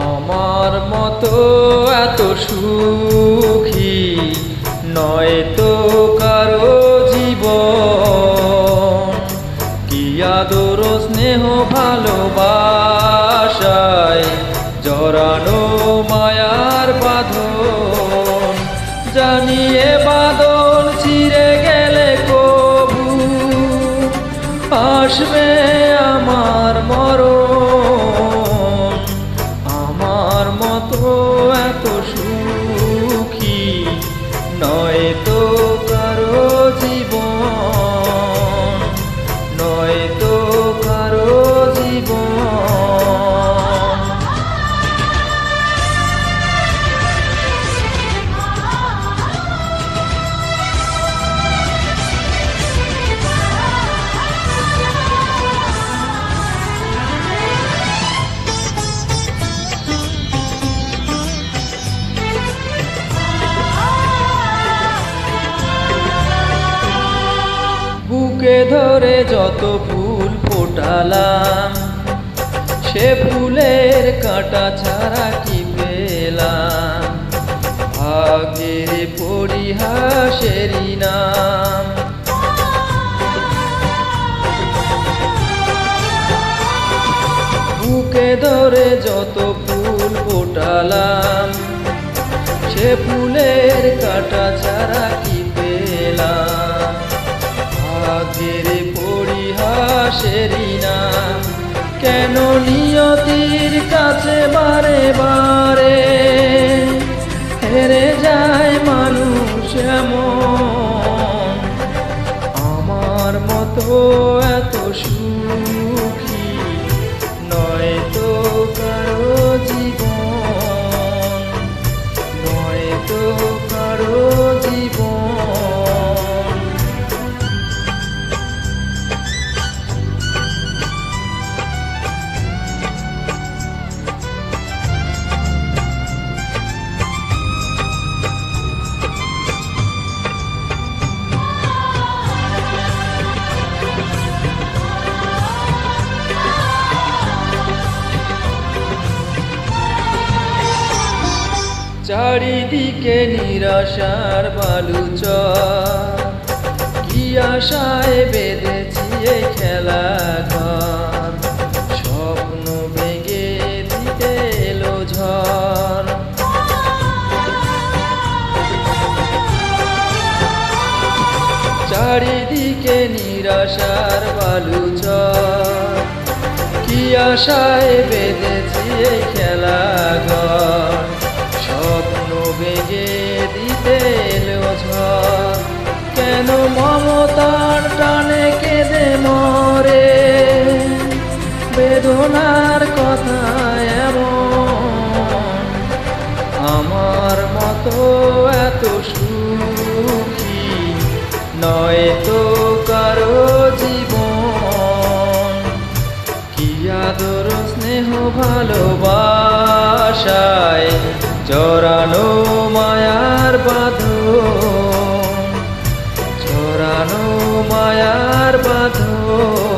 আমার মতো এত সুখী নয় তো কারো জীবন, কি আদর স্নেহ ভালোবাসায় জড়ানো মায়ার বাঁধন। জানিয়ে বাঁধন ছিঁড়ে গেলে কবু আসবে আমার মরণ। আমার মতো এত সুখী নয় তো কারো জীবন, নয় তো কারো জীবন। বুকে ধরে যত ফুল ফোটালাম, সে ফুলের কাঁটা ছাড়া কি পেলাম। ভাগ্যের পরিহাসেরই নাম। বুকে ধরে যত ফুল ফোটালাম, সে ফুলের কাঁটা ছাড়া কি পেলাম। ভাগ্যের পরিহাসেরই নাম। কেন নিয়তির কাছে বারে বারে হেরে যায় মানুষ এমন। আমার মতো এত সুখী নয় তো কারো জীবন, নয় তো কারো জীবন। চারিদিকে নিরাশার বালুচর, কি আশায় বেঁধেছি এই খেলা ঘর। স্বপ্ন ভেঙে দিতে এলো ঝড়। চারিদিকে নিরাশার বালুচর, কি আশায় বেঁধেছি এই খেলা ঘর। স্বপ্ন ভেঙে দিতে এলো ঝড়। কেন মমতার টানে কেঁদে মরে বেদনার কথা এমন। আমার মতো এত সুখী নয় তো কারো জীবন, কি আদর স্নেহ ভালোবাসায় জড়ানো মায়ার বাঁধন, জড়ানো মায়ার বাঁধন।